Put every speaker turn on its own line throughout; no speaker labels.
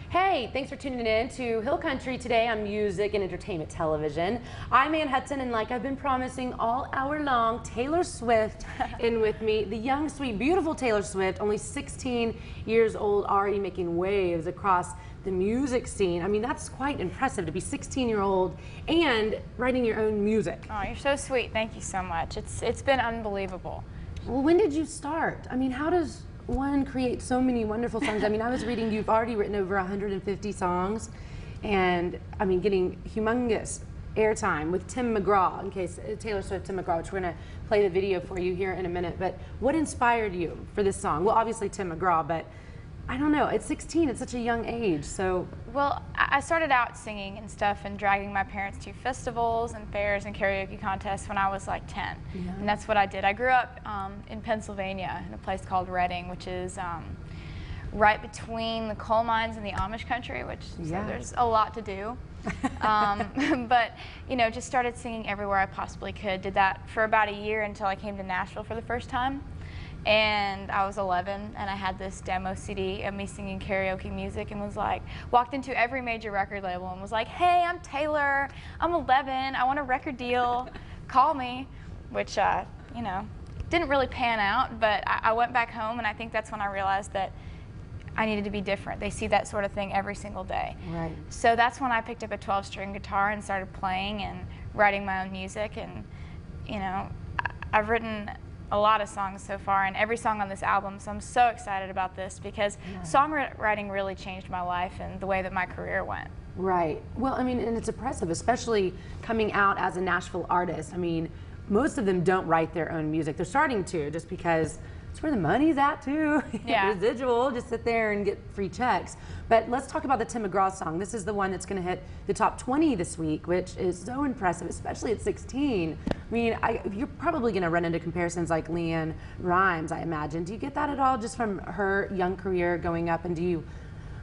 Hey, thanks for tuning in to Hill Country today on Music and Entertainment Television. I'm Ann Hudson, and like I've been promising all hour long, Taylor Swift in with me. The young, sweet, beautiful Taylor Swift, only 16 years old, already making waves across the music scene. I mean, that's quite impressive to be 16-year-old and writing your own music.
Oh, you're so sweet. Thank you so much. It's been unbelievable.
Well, when did you start? I mean, how does one create so many wonderful songs? I mean, I was reading you've already written over 150 songs, and I mean, getting humongous airtime with Tim McGraw, in case Taylor Swift, Tim McGraw, which we're gonna play the video for you here in a minute. But what inspired you for this song? Well, obviously Tim McGraw, but I don't know, at 16, it's such a young age, so.
Well, I started out singing and stuff and dragging my parents to festivals and fairs and karaoke contests when I was like 10.
Yeah.
And that's what I did. I grew up in Pennsylvania in a place called Reading, which is right between the coal mines and the Amish country, which so there's a lot to do. But, you know, just started singing everywhere I possibly could. Did that for about a year until I came to Nashville for the first time. And I was 11, and I had this demo CD of me singing karaoke music, and was like, walked into every major record label and was like, hey, I'm Taylor, I'm 11, I want a record deal, call me, which, you know, didn't really pan out, but I went back home, and I think that's when I realized that I needed to be different. They see that sort of thing every single day.
Right.
So that's when I picked up a 12-string guitar and started playing and writing my own music, and, you know, I've written a lot of songs so far, and every song on this album, so I'm so excited about this because songwriting really changed my life and the way that my career went.
Right. Well, I mean, and it's impressive, especially coming out as a Nashville artist. I mean, most of them don't write their own music. They're starting to, just because it's where the money's at too.
Yeah.
Residual, just sit there and get free checks. But let's talk about the Tim McGraw song. This is the one that's going to hit the top 20 this week, which is so impressive, especially at 16. I mean, you're probably going to run into comparisons like LeAnn Rimes, I imagine. Do you get that at all, just from her young career going up? And do you,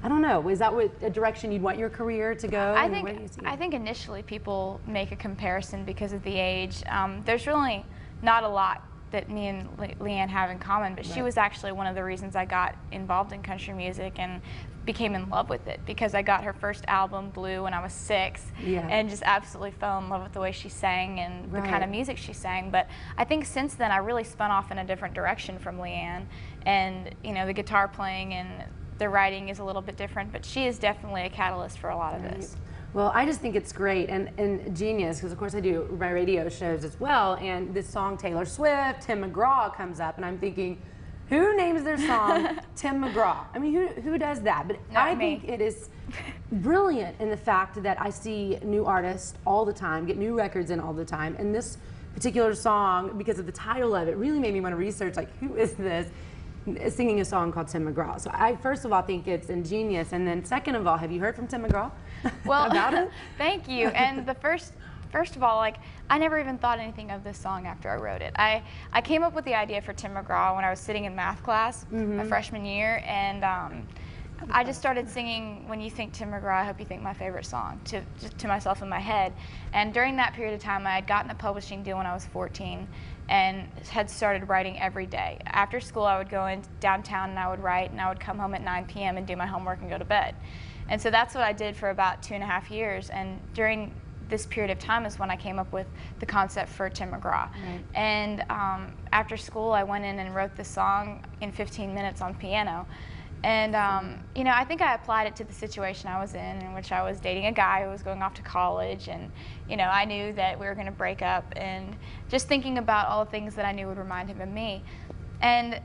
I don't know, is that a direction you'd want your career to go?
I think initially people make a comparison because of the age. There's really not a lot that me and LeAnn have in common, but she was actually one of the reasons I got involved in country music and became in love with it, because I got her first album, Blue, when I was 6, and just absolutely fell in love with the way she sang and the kind of music she sang. But I think since then I really spun off in a different direction from LeAnn, and you know, the guitar playing and the writing is a little bit different, but she is definitely a catalyst for a lot of this.
Well, I just think it's great and genius, because of course I do my radio shows as well, and this song Taylor Swift, Tim McGraw comes up, and I'm thinking, who names their song Tim McGraw? I mean, who does that? But I think it is brilliant in the fact that I see new artists all the time, get new records in all the time, and this particular song, because of the title of it, really made me want to research, like, who is this singing a song called Tim McGraw? So I first of all think it's ingenious, and then second of all, have you heard from Tim McGraw?
Well,
about it?
Thank you. And the first of all, like, I never even thought anything of this song after I wrote it. I came up with the idea for Tim McGraw when I was sitting in math class my freshman year, and I just started singing "When You Think Tim McGraw, I Hope You Think My Favorite Song" to myself in my head. And during that period of time, I had gotten a publishing deal when I was 14 and had started writing every day. After school, I would go in downtown and I would write, and I would come home at 9 p.m. and do my homework and go to bed. And so that's what I did for about 2.5 years. And during this period of time is when I came up with the concept for Tim McGraw. And after school, I went in and wrote the song in 15 minutes on piano. And you know, I think I applied it to the situation I was in which I was dating a guy who was going off to college, and you know, I knew that we were going to break up, and just thinking about all the things that I knew would remind him of me. And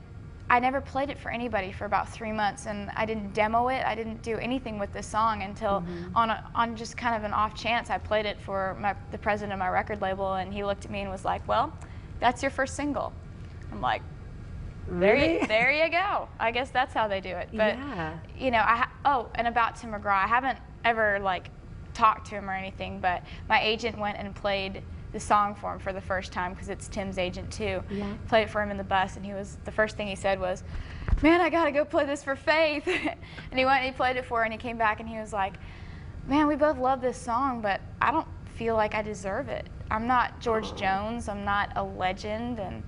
I never played it for anybody for about 3 months, and I didn't demo it. I didn't do anything with this song until on just kind of an off chance, I played it for the president of my record label, and he looked at me and was like, "Well, that's your first single." I'm like, there you go. I guess that's how they do it. But you know, and about Tim McGraw, I haven't ever like talked to him or anything, but my agent went and played the song for him for the first time, because it's Tim's agent too. Played it for him in the bus, and the first thing he said was, "Man, I gotta go play this for Faith." And he went and he played it for her, and he came back and he was like, "Man, we both love this song, but I don't feel like I deserve it. I'm not George Jones, I'm not a legend, and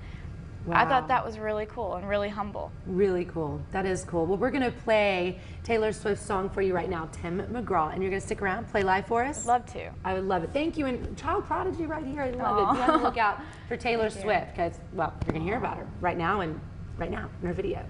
I
Wow.
thought that was really cool and really humble.
Really cool. That is cool. Well, we're going to play Taylor Swift's song for you right now, Tim McGraw. And you're going to stick around, play live for us?
Love to.
I would love it. Thank you. And child prodigy right here. I love it. You have to look out for Taylor Swift because, well, you're going to hear about her right now in her video.